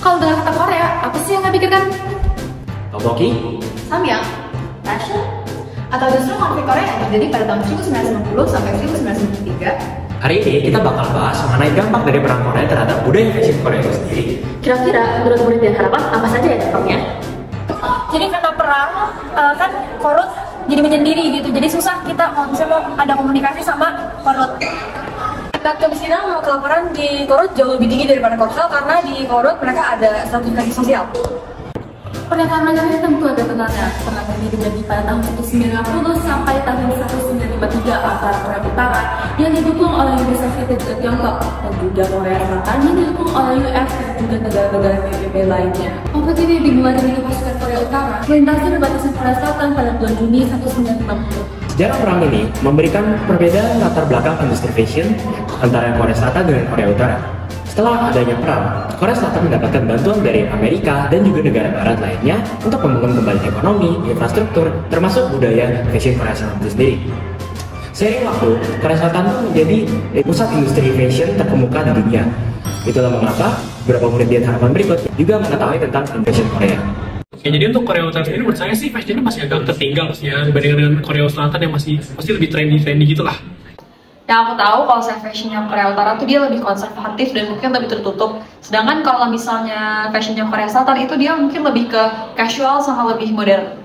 Kalau dengan kata Korea, apa sih yang nggak pikirkan? Tteokbokki, Samyang, fashion, atau justru konflik Korea yang terjadi pada tahun 1990 sampai 1993? hari ini kita bakal bahas mengenai dampak dari perang Korea terhadap budaya fashion Korea itu sendiri. Kira-kira menurut murid dan harapan apa saja ya dampaknya? Jadi karena perang kan Korut jadi menyendiri gitu, jadi susah kita kalau misalnya mau ada komunikasi sama Korut. Tingkat kemiskinan sama kelaparan di Korut jauh lebih tinggi daripada Korsel karena di Korut mereka ada stratifikasi sosial. Pernyataan mereka ini tentu ada benarnya. Perang ini terjadi pada tahun 1990 sampai tahun 1993 antara Korea Utara yang didukung oleh Uni Soviet dan juga Tiongkok, dan juga Korea Selatan yang didukung oleh US dan juga negara-negara PBB lainnya. Konflik ini dimulai dari pasukan Korea Utara melintasi perbatasan Korea Selatan pada bulan Juni 1960. Sejarah perang ini memberikan perbedaan latar belakang industri fashion antara Korea Selatan dengan Korea Utara. Setelah adanya perang, Korea Selatan mendapatkan bantuan dari Amerika dan juga negara barat lainnya untuk membangun kembali ekonomi, infrastruktur, termasuk budaya fashion Korea Selatan itu sendiri. Seiring waktu, Korea Selatan menjadi pusat industri fashion terkemuka di dunia. Itulah mengapa beberapa murid di harapan berikut juga mengetahui tentang fashion Korea. Ya, jadi untuk Korea Utara sendiri menurut saya sih fashionnya masih agak tertinggal sih ya dibandingkan dengan Korea Selatan yang masih lebih trendy gitu lah. Yang aku tahu kalau fashionnya Korea Utara tuh dia lebih konservatif dan mungkin lebih tertutup. Sedangkan kalau misalnya fashionnya Korea Selatan itu dia mungkin lebih ke casual sama lebih modern.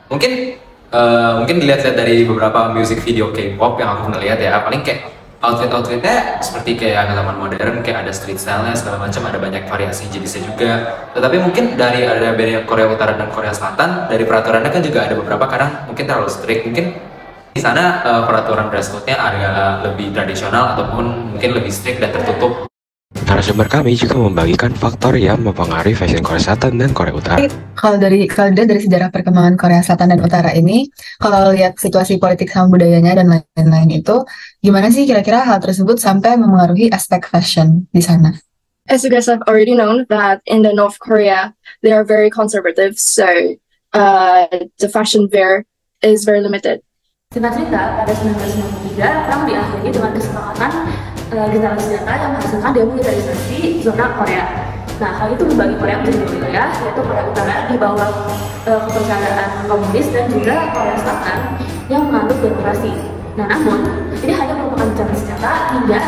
Mungkin dilihat-lihat dari beberapa music video K-pop yang aku ngeliat ya, paling kayak outfitnya seperti kayak halaman modern, kayak ada street style-nya segala macam, ada banyak variasi jenisnya juga. Tetapi mungkin dari ada beda Korea Utara dan Korea Selatan, dari peraturannya kan juga ada beberapa kadang mungkin terlalu strict. Mungkin di sana peraturan dress code-nya agak lebih tradisional ataupun mungkin lebih strict dan tertutup. Narasumber kami juga membagikan faktor yang mempengaruhi fashion Korea Selatan dan Korea Utara. Kalau dari sejarah perkembangan Korea Selatan dan Utara ini, kalau lihat situasi politik sama budayanya dan lain-lain itu, gimana sih kira-kira hal tersebut sampai mempengaruhi aspek fashion di sana? As you guys have already known that in the North Korea, they are very conservative, so the fashion there is very limited. Singkat cerita, pada 1993, perang diakhiri dengan kesepakatan generasi senjata yang menghasilkan demilitarisasi zona Korea. Nah, hal itu membagi Korea menjadi dua wilayah, yaitu Korea Utara di bawah kepercayaan komunis dan juga Korea Selatan yang menganut demokrasi. Nah, namun ini hanya merupakan cara senjata hingga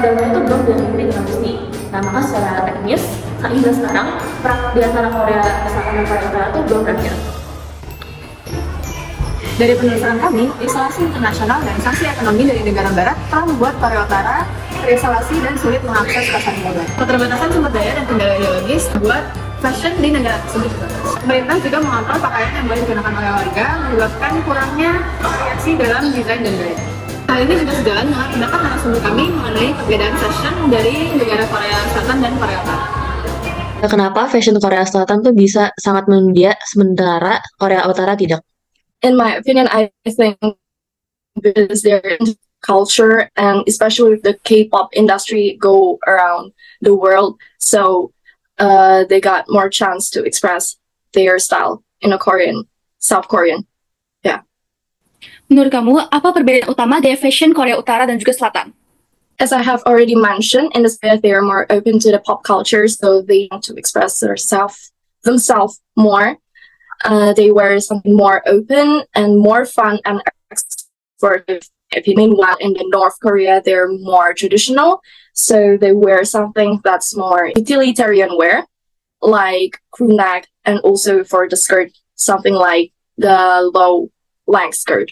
dalamnya itu belum diakhiri dengan resmi. Nah, maka secara teknis hingga sekarang perang di antara Korea Selatan dan Korea Utara itu belum berakhir. Dari penelusuran kami, isolasi internasional dan sanksi ekonomi dari negara barat telah membuat Korea Utara terisolasi dan sulit mengakses pasar global. Keterbatasan sumber daya dan kendala ideologis membuat fashion di negara tersebut. Pemerintah juga mengontrol pakaian yang boleh digunakan oleh warga, menyebabkan kurangnya variasi dalam desain dan gaya. Hal ini juga sejalan dengan pendapat narasumber kami mengenai perbedaan fashion dari negara Korea Selatan dan Korea Utara. Kenapa fashion Korea Selatan tuh bisa sangat mendia sementara Korea Utara tidak? In my opinion, I think because their culture and especially the K-pop industry go around the world, so they got more chance to express their style in a South Korean. Yeah. Menurut kamu, apa perbedaan utama dari fashion Korea Utara dan juga Selatan? As I have already mentioned, in this way they are more open to the pop culture, so they want to express themselves more. They wear something more open and more fun and expressive. Meanwhile, in the North Korea, they're more traditional, so they wear something that's more utilitarian wear, like crew neck, and also for the skirt, something like the low length skirt.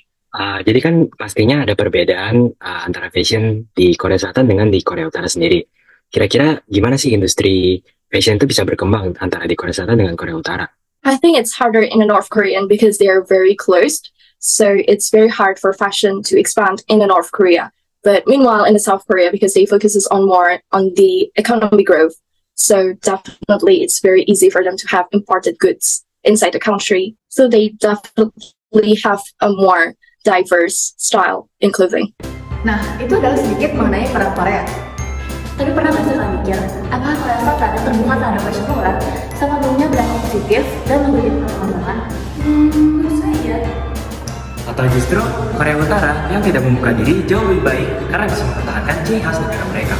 Jadi kan pastinya ada perbedaan antara fashion di Korea Selatan dengan di Korea Utara sendiri. Kira-kira gimana sih industri fashion itu bisa berkembang antara di Korea Selatan dengan Korea Utara? I think it's harder in the North Korean because they are very closed, so it's very hard for fashion to expand in the North Korea. But meanwhile, in the South Korea, because they focuses on more on the economic growth, so definitely it's very easy for them to have imported goods inside the country. So they definitely have a more diverse style in clothing. Nah, itu adalah sedikit mengenai perang Korea. Tapi pernah nggak sih kalian mikir, apakah Korea Selatan yang terbuka terhadap fashion luar sama dulunya berlaku positif dan memberi perkembangan? Menurut saya. Atau justru Korea Utara yang tidak membuka diri jauh lebih baik karena bisa mempertahankan ciri khas negara mereka.